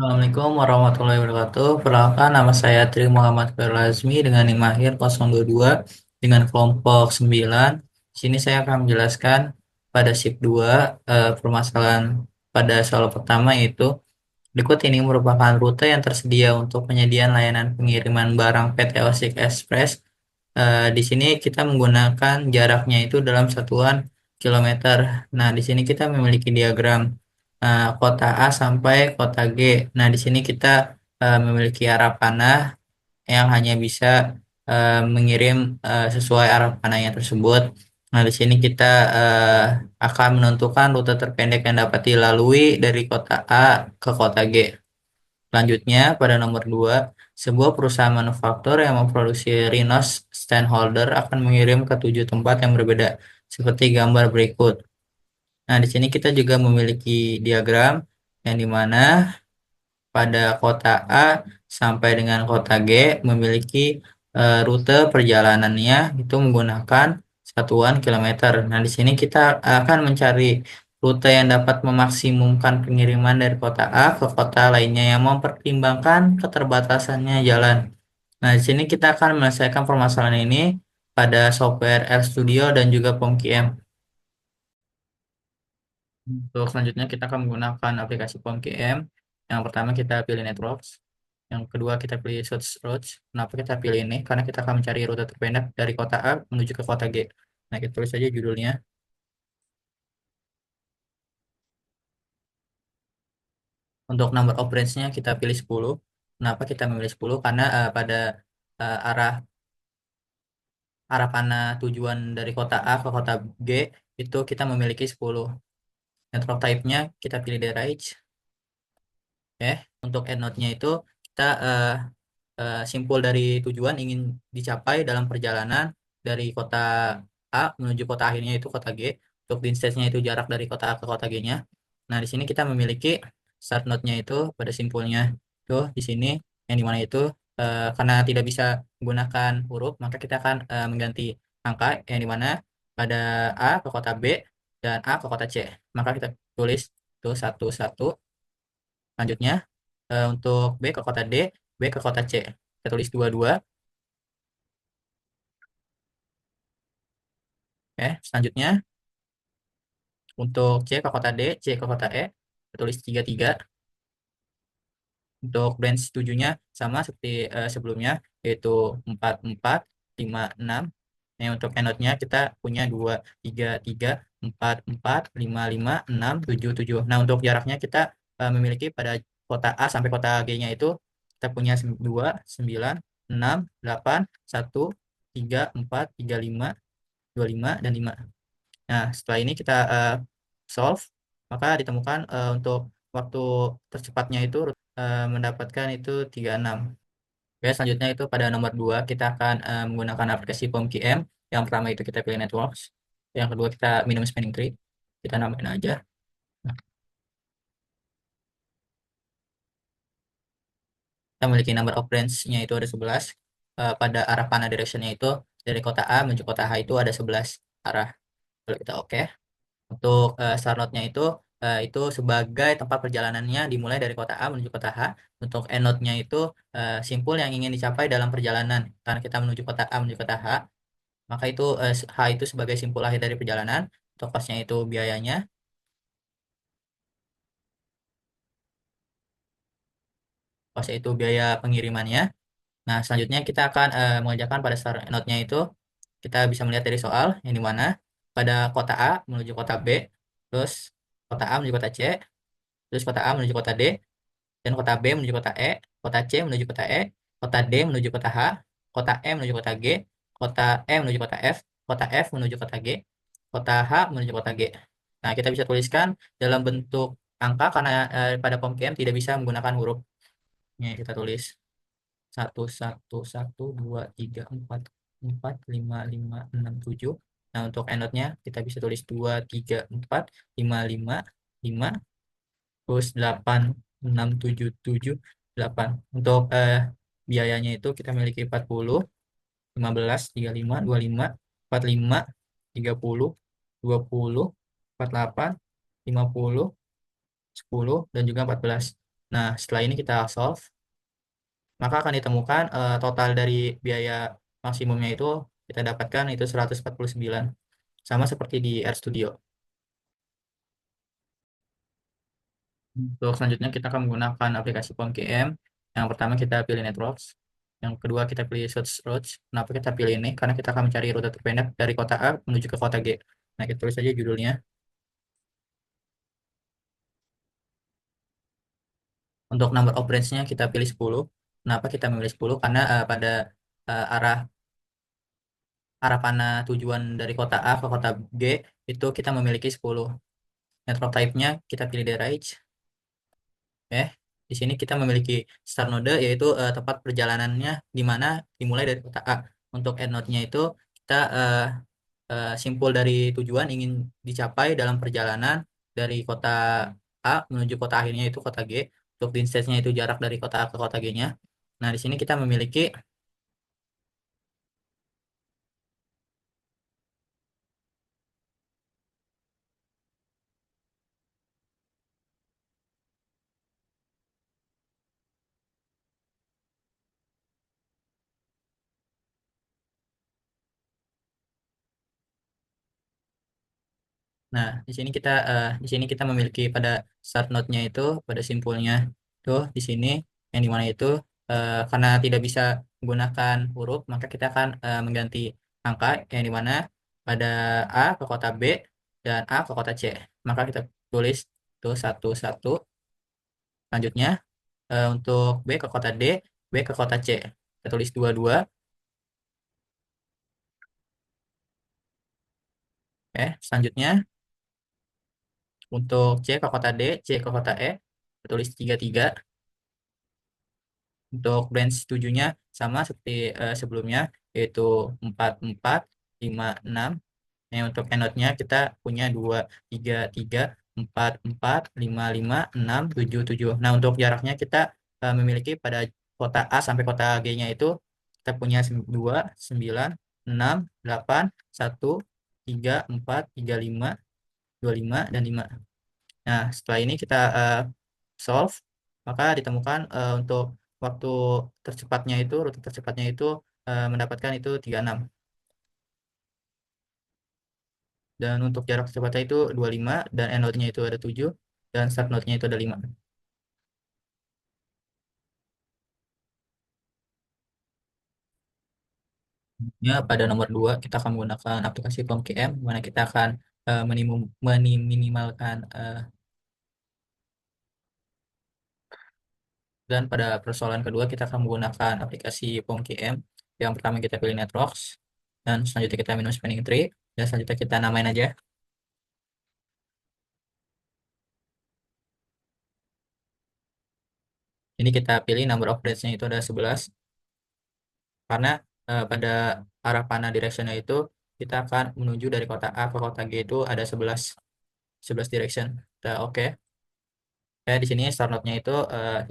Assalamualaikum warahmatullahi wabarakatuh. Perkenalkan, nama saya Tri Muhammad Lazmi dengan NIM akhir 022 dengan kelompok 9. Di sini saya akan menjelaskan pada shift 2 permasalahan pada soal pertama yaitu berikut ini merupakan rute yang tersedia untuk penyediaan layanan pengiriman barang PT Osik Express. Di sini kita menggunakan jaraknya itu dalam satuan kilometer. Nah, di sini kita memiliki diagram kota A sampai kota G. Nah, di sini kita memiliki arah panah yang hanya bisa mengirim sesuai arah panahnya tersebut. Nah, di sini kita akan menentukan rute terpendek yang dapat dilalui dari kota A ke kota G. Selanjutnya, pada nomor 2, sebuah perusahaan manufaktur yang memproduksi Rhinos stand holder akan mengirim ke 7 tempat yang berbeda, seperti gambar berikut. Nah, di sini kita juga memiliki diagram yang dimana pada kota A sampai dengan kota G memiliki rute perjalanannya itu menggunakan satuan kilometer. Nah, di sini kita akan mencari rute yang dapat memaksimumkan pengiriman dari kota A ke kota lainnya yang mempertimbangkan keterbatasannya jalan. Nah, di sini kita akan menyelesaikan permasalahan ini pada software RStudio dan juga POMQM. Untuk selanjutnya kita akan menggunakan aplikasi POMQM. Yang pertama kita pilih Networks. Yang kedua kita pilih Search Routes. Kenapa kita pilih ini? Karena kita akan mencari rute terpendek dari kota A menuju ke kota G. Nah, kita tulis saja judulnya. Untuk number of branch-nya kita pilih 10. Kenapa kita memilih 10? Karena pada arah arah panah tujuan dari kota A ke kota G itu kita memiliki 10. Network type-nya kita pilih DRH. Oke, untuk endnode-nya itu kita simpul dari tujuan ingin dicapai dalam perjalanan dari kota A menuju kota akhirnya itu kota G. Untuk distance-nya itu jarak dari kota A ke kota G-nya. Nah, di sini kita memiliki start node-nya itu pada simpulnya itu di sini yang dimana itu karena tidak bisa menggunakan huruf maka kita akan mengganti angka yang dimana pada A ke kota B dan A ke kota C. Maka kita tulis itu satu satu. Selanjutnya untuk B ke kota D, B ke kota C. Kita tulis dua dua. Oke, selanjutnya untuk C ke kota D, C ke kota E, kita tulis tiga tiga. Untuk branch tujuhnya sama seperti sebelumnya, yaitu 4 4 5 6. Yang untuk enode-nya kita punya 2 3 3 4 4 5 5 6 7 7. Nah, untuk jaraknya kita memiliki pada kota A sampai kota G-nya itu kita punya 2 9 6 8 1 3 4 3 5 2 5 dan 5. Nah, setelah ini kita solve, maka ditemukan untuk waktu tercepatnya itu mendapatkan itu 36. Oke, selanjutnya itu pada nomor 2 kita akan menggunakan aplikasi POMQM. Yang pertama itu kita pilih Networks. Yang kedua kita minimum spanning tree. Kita namain aja. Nah, kita memiliki number of branch-nya itu ada 11. Pada arah panah direction-nya itu dari kota A menuju kota H itu ada 11 arah. Kalau kita oke. Untuk start node-nya itu sebagai tempat perjalanannya dimulai dari kota A menuju kota H. Untuk end node-nya itu simpul yang ingin dicapai dalam perjalanan. Karena kita menuju kota A menuju kota H, maka itu H itu sebagai simpul akhir dari perjalanan. Untuk cost-nya itu biayanya, cost-nya itu biaya pengirimannya. Nah, selanjutnya kita akan mengerjakan pada start node-nya itu kita bisa melihat dari soal yang dimana pada kota A menuju kota B, terus kota A menuju kota C, terus kota A menuju kota D, dan kota B menuju kota E, kota C menuju kota E, kota D menuju kota H, kota E menuju kota G, kota E menuju kota F, kota F menuju kota G, kota H menuju kota G. Nah, kita bisa tuliskan dalam bentuk angka karena pada POMQM tidak bisa menggunakan huruf. Ini kita tulis satu satu satu 2 3 4 4 5 5 6 7. Nah, untuk endnode-nya kita bisa tulis 2 3 4 5 5 5 terus 8 6 7 7 8. Untuk biayanya itu kita miliki 40 15 35 25 45 30 20 48 50 10 dan juga 14. Nah, setelah ini kita solve, maka akan ditemukan total dari biaya maksimumnya itu kita dapatkan itu 149. Sama seperti di RStudio. Untuk selanjutnya kita akan menggunakan aplikasi POMKM. Yang pertama kita pilih Networks. Yang kedua kita pilih Search Routes. Kenapa kita pilih ini? Karena kita akan mencari rute terpendek dari kota A menuju ke kota G. Nah, kita tulis saja judulnya. Untuk number of branch-nya kita pilih 10. Kenapa kita memilih 10? Karena pada arah arah panah tujuan dari kota A ke kota G itu kita memiliki 10. Network type-nya kita pilih DRH. Di sini kita memiliki start node yaitu tempat perjalanannya di mana dimulai dari kota A. Untuk end node-nya itu kita simpul dari tujuan ingin dicapai dalam perjalanan dari kota A menuju kota akhirnya itu kota G. Untuk distance-nya itu jarak dari kota A ke kota G-nya. Nah, di sini kita memiliki. Di sini kita memiliki pada start node-nya itu pada simpulnya tuh di sini yang dimana itu karena tidak bisa menggunakan huruf maka kita akan mengganti angka yang dimana pada A ke kota B dan A ke kota C. Maka kita tulis tuh satu satu. Selanjutnya untuk B ke kota D, B ke kota C. Kita tulis dua dua. Selanjutnya untuk C ke kota D, C ke kota E, kita tulis tiga tiga. Untuk branch tujuhnya sama seperti sebelumnya, yaitu 44, 5, 6. Untuk endnode-nya kita punya 2, 3, 3, 4, 4, 5, 5, 6, 7, 7. Nah, untuk jaraknya kita memiliki pada kota A sampai kota G-nya itu kita punya 2, 9, 6, 8, 1, 3, 4, 3, 5, 2, 5, dan 5. Nah, setelah ini kita solve, maka ditemukan untuk waktu tercepatnya itu, rute tercepatnya itu mendapatkan itu 36. Dan untuk jarak tercepatnya itu 25, dan end node-nya itu ada 7, dan start node-nya itu ada 5. Ya, pada nomor 2 kita akan menggunakan aplikasi POMKM, di mana kita akan minimalkan dan pada persoalan kedua kita akan menggunakan aplikasi POMKM. Yang pertama kita pilih Networks, dan selanjutnya kita minus spanning tree, dan selanjutnya kita namain aja. Ini kita pilih number of branch-nya itu ada 11, karena pada arah panah direction-nya itu kita akan menuju dari kota A ke kota G itu ada 11 direction. Oke. Di sini start node-nya itu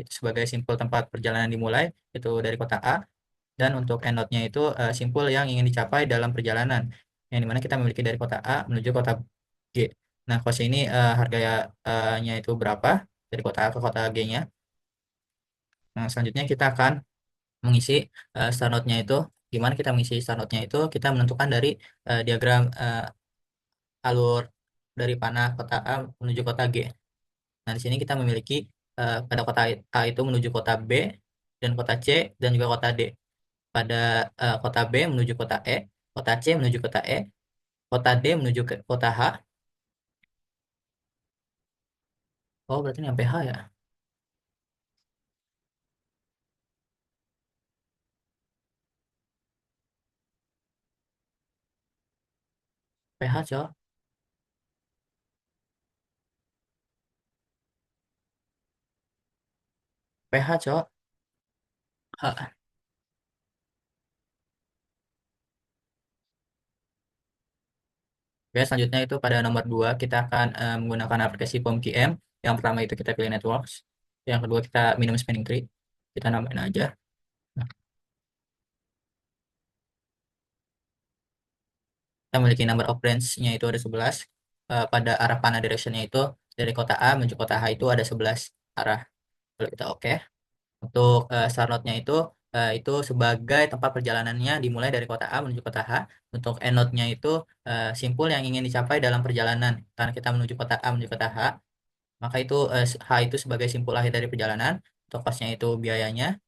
sebagai simpul tempat perjalanan dimulai itu dari kota A, dan untuk end node-nya itu simpul yang ingin dicapai dalam perjalanan yang dimana kita memiliki dari kota A menuju kota G. Nah, kos ini harganya itu berapa dari kota A ke kota G-nya. Nah, selanjutnya kita akan mengisi start node-nya itu. Gimana kita mengisi start node-nya itu? Kita menentukan dari diagram alur dari panah kota A menuju kota G. Nah, di sini kita memiliki pada kota A itu menuju kota B dan kota C dan juga kota D. Pada kota B menuju kota E, kota C menuju kota E, kota D menuju ke kota H. Oh, berarti ini sampai H ya? PH, Cok. PH, Cok. H. Oke, selanjutnya itu pada nomor 2 kita akan menggunakan aplikasi POMKM. Yang pertama itu kita pilih Networks. Yang kedua kita minum spanning tree. Kita namain aja. Nah, kita memiliki number of branch-nya itu ada 11. Pada arah panah direction-nya itu dari kota A menuju kota H itu ada 11 arah. Lalu kita oke. Untuk start node-nya itu sebagai tempat perjalanannya dimulai dari kota A menuju kota H. Untuk end node-nya itu simpul yang ingin dicapai dalam perjalanan. Karena kita menuju kota A menuju kota H, maka itu H itu sebagai simpul akhir dari perjalanan. Untuk cost-nya itu biayanya,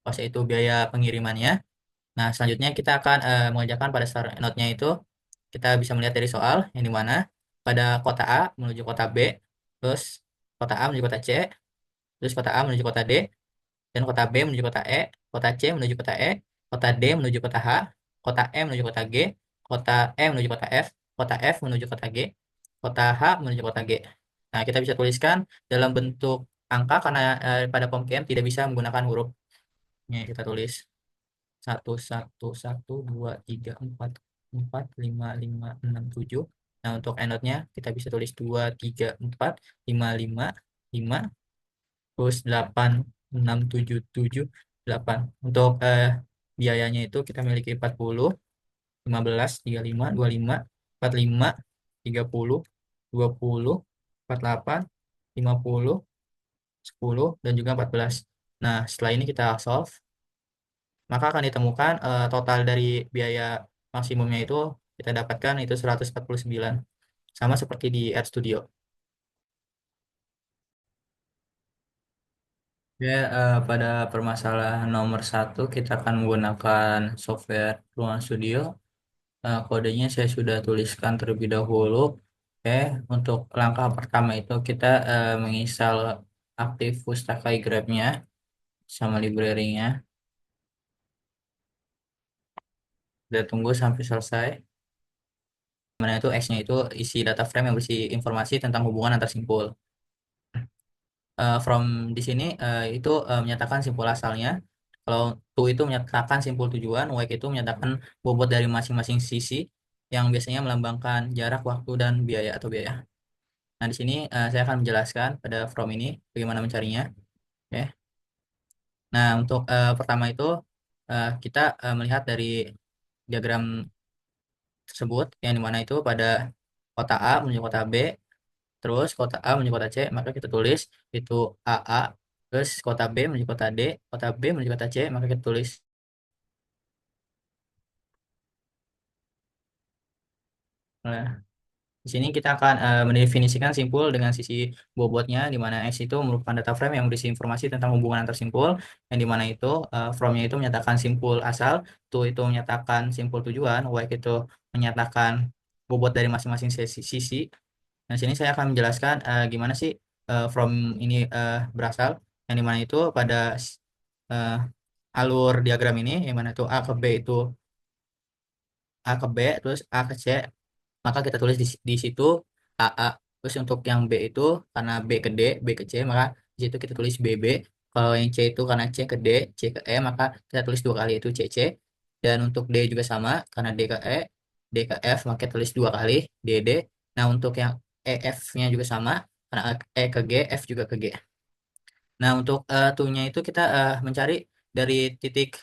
cost itu biaya pengirimannya. Nah, selanjutnya kita akan mengerjakan pada start node-nya itu kita bisa melihat dari soal yang di mana pada kota A menuju kota B, terus kota A menuju kota C, terus kota A menuju kota D, dan kota B menuju kota E, kota C menuju kota E, kota D menuju kota H, kota E menuju kota G, kota E menuju kota F, kota F menuju kota G, kota H menuju kota G. Nah, kita bisa tuliskan dalam bentuk angka karena pada POMKM tidak bisa menggunakan huruf. Ini kita tulis satu satu satu dua tiga empat empat lima lima enam tujuh. Nah, untuk endotnya kita bisa tulis dua tiga empat lima lima lima, terus delapan enam tujuh tujuh delapan. Untuk biayanya itu kita miliki 40, 15, 35, 25, 45, 30, 20, 48, 50, 10, dan juga 14. Nah, setelah ini kita solve, maka akan ditemukan total dari biaya maksimumnya itu kita dapatkan itu 149. Sama seperti di RStudio. Ya, pada permasalahan nomor satu kita akan menggunakan software Ruang Studio. Kodenya saya sudah tuliskan terlebih dahulu. Oke, untuk langkah pertama itu kita menginstal aktif Pustaka Grab-nya sama library-nya. Kita tunggu sampai selesai. Mana itu X-nya itu isi data frame yang berisi informasi tentang hubungan antar simpul. From di sini itu menyatakan simpul asalnya. Kalau to itu menyatakan simpul tujuan, wake itu menyatakan bobot dari masing-masing sisi yang biasanya melambangkan jarak, waktu, dan biaya atau biaya. Nah, di sini saya akan menjelaskan pada from ini bagaimana mencarinya. Oke. Nah, untuk pertama itu kita melihat dari diagram tersebut yang dimana itu pada kota A menuju kota B, terus kota A menuju kota C, maka kita tulis itu AA, terus kota B menuju kota D, kota B menuju kota C, maka kita tulis. Nah, di sini kita akan mendefinisikan simpul dengan sisi bobotnya, di mana X itu merupakan data frame yang berisi informasi tentang hubungan antar simpul, yang di mana itu from-nya itu menyatakan simpul asal, to itu menyatakan simpul tujuan, wake itu menyatakan bobot dari masing-masing sisi. Nah, sini saya akan menjelaskan gimana sih from ini berasal, yang di mana itu pada eh, alur diagram ini, yang mana itu A ke B itu A ke B, terus A ke C, maka kita tulis di situ AA. Terus untuk yang B itu karena B ke D, B ke C, maka di situ kita tulis BB. Kalau yang C itu karena C ke D, C ke E, maka kita tulis dua kali itu CC. Dan untuk D juga sama, karena D ke E, D ke F, maka kita tulis dua kali DD. Nah, untuk yang EF-nya juga sama, karena E ke G, F juga ke G. Nah, untuk to-nya itu kita mencari dari titik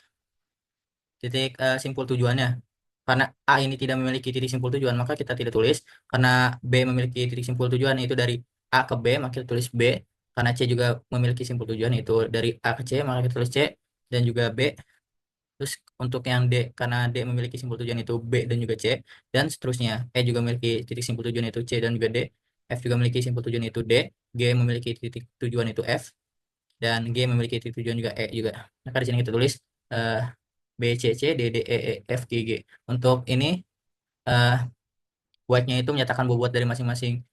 titik simpul tujuannya. Karena A ini tidak memiliki titik simpul tujuan, maka kita tidak tulis. Karena B memiliki titik simpul tujuan, yaitu dari A ke B, maka kita tulis B. Karena C juga memiliki simpul tujuan, yaitu dari A ke C, maka kita tulis C. Dan juga B. Terus untuk yang D, karena D memiliki simpul tujuan itu B dan juga C. Dan seterusnya, E juga memiliki titik simpul tujuan itu C dan juga D. F juga memiliki simpul tujuan itu D. G memiliki titik tujuan itu F. Dan G memiliki titik tujuan juga E juga. Maka di sini kita tulis eh, B, C, C, D, D, E, E, F, G, G. Untuk ini, eh, buatnya itu menyatakan bobot dari masing-masing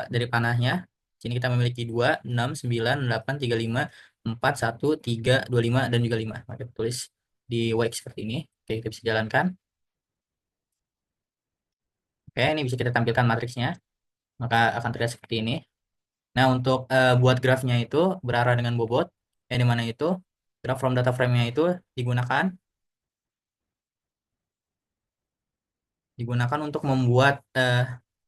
dari panahnya. Sini kita memiliki 2, 6, 9, 8, 3, 5, 4, 1, 3, 2, 5, dan juga 5. Maka kita tulis di white seperti ini. Oke, kita bisa jalankan. Oke, ini bisa kita tampilkan matriksnya. Maka akan terlihat seperti ini. Nah, untuk buat grafnya itu berarah dengan bobot. Yang dimana itu graph from data frame-nya itu digunakan digunakan untuk membuat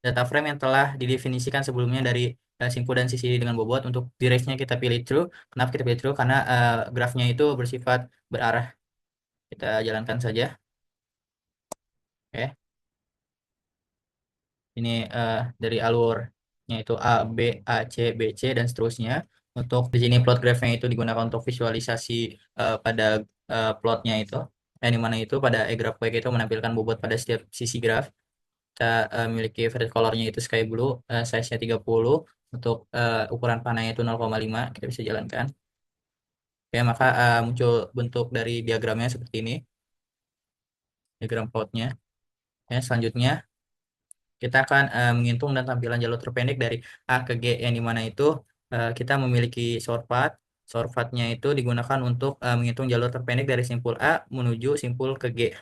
data frame yang telah didefinisikan sebelumnya dari simpul dan sisi dengan bobot. Untuk derive-nya kita pilih true. Kenapa kita pilih true? Karena grafnya itu bersifat berarah. Kita jalankan saja. Oke. Ini dari alurnya itu A, B, A, C, B, C, dan seterusnya. Untuk di sini plot graph-nya itu digunakan untuk visualisasi pada plotnya itu. Di mana itu pada graph Y itu menampilkan bobot pada setiap sisi graf. Kita memiliki vertical color-nya itu sky blue, size-nya 30, untuk ukuran panahnya itu 0,5, kita bisa jalankan. Oke, maka muncul bentuk dari diagramnya seperti ini, diagram plotnya. Ya, selanjutnya kita akan menghitung dan tampilan jalur terpendek dari A ke G, yang dimana itu kita memiliki short path. Short path-nya itu digunakan untuk menghitung jalur terpendek dari simpul A menuju simpul ke G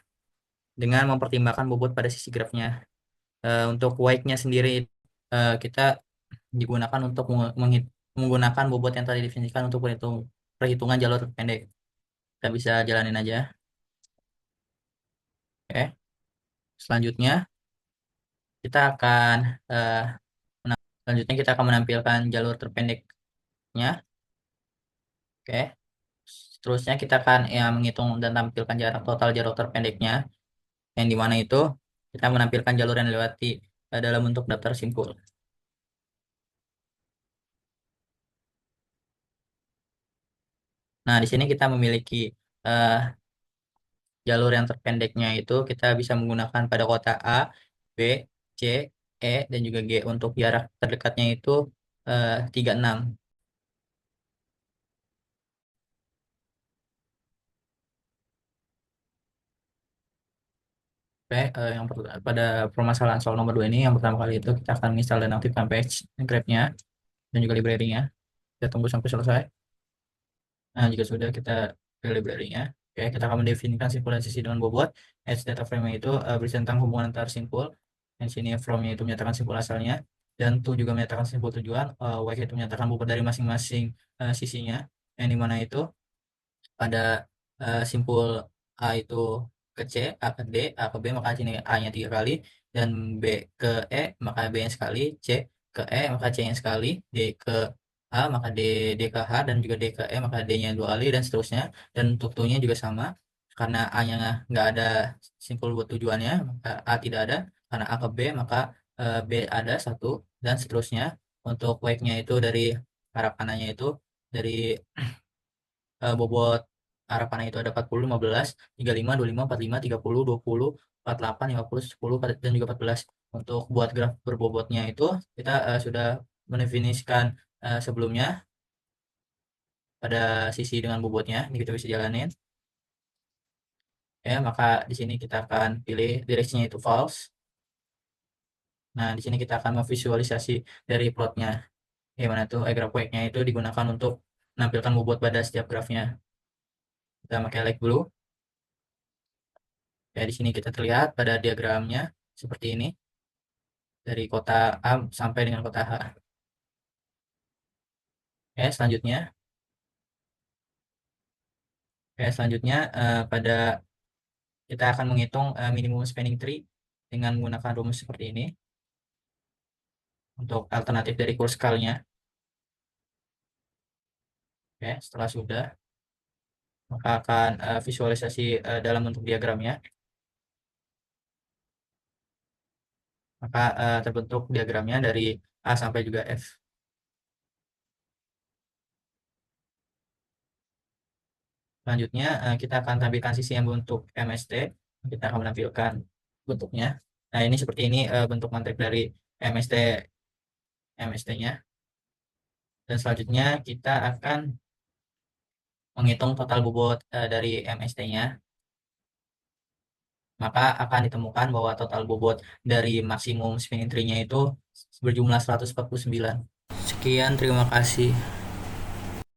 dengan mempertimbangkan bobot pada sisi grafnya. Untuk weight-nya sendiri kita digunakan untuk menggunakan bobot yang tadi definisikan untuk perhitungan jalur terpendek. Kita bisa jalanin aja. Oke. Selanjutnya kita akan eh, selanjutnya kita akan menampilkan jalur terpendeknya. Oke. Seterusnya kita akan ya menghitung dan tampilkan jarak total jalur terpendeknya, yang dimana itu kita menampilkan jalur yang dilewati dalam bentuk daftar simpul. Nah, di sini kita memiliki eh, jalur yang terpendeknya itu kita bisa menggunakan pada kota A, B, C, E, dan juga G. Untuk jarak terdekatnya itu 36. Oke, pada permasalahan soal nomor 2 ini, yang pertama kali itu kita akan install dan aktifkan page, grab-nya, dan juga library-nya. Kita tunggu sampai selesai. Nah, jika sudah kita ke library-nya, oke, kita akan mendefinisikan simpul dan sisi dengan bobot. Edge data frame itu berisi tentang hubungan antar simpul. Yang sini from-nya itu menyatakan simpul asalnya, dan to juga menyatakan simpul tujuan. Y itu menyatakan bobot dari masing-masing sisinya. Yang dimana itu pada simpul A itu ke C, A ke D, A ke B, maka sini A-nya 3 kali, dan B ke E, maka B-nya sekali, C ke E, maka C-nya sekali, D ke A, maka D ke H, dan juga D ke E, maka D-nya 2 kali, dan seterusnya. Dan untuk tujuannya juga sama, karena A-nya nggak ada simpul buat tujuannya, maka A tidak ada. Karena A ke B, maka B ada satu, dan seterusnya. Untuk weight-nya itu dari arah panahnya itu dari bobot arah panah itu ada 40, 15, 35, 25, 45, 30, 20, 48, 50, 10, dan juga 14. Untuk buat graf berbobotnya itu kita sudah mendefinisikan sebelumnya pada sisi dengan bobotnya. Ini kita bisa jalanin. Ya, maka di sini kita akan pilih direksinya itu false. Nah, di sini kita akan memvisualisasi dari plotnya. Gimana tuh graf weight-nya itu digunakan untuk menampilkan bobot pada setiap grafnya. Kita pakai light blue. Ya, di sini kita terlihat pada diagramnya seperti ini, dari kota A sampai dengan kota H. Oke, selanjutnya, pada kita akan menghitung minimum spanning tree dengan menggunakan rumus seperti ini untuk alternatif dari Kurzweil-nya. Oke, setelah sudah, maka akan visualisasi dalam bentuk diagramnya. Maka terbentuk diagramnya dari A sampai juga F. Selanjutnya, kita akan tampilkan sisi yang bentuk MST. Kita akan menampilkan bentuknya. Nah, ini seperti ini bentuk matrik dari MST MST-nya. Dan selanjutnya kita akan menghitung total bobot dari MST-nya. Maka akan ditemukan bahwa total bobot dari maksimum spinning tree-nya itu berjumlah 149. Sekian, terima kasih.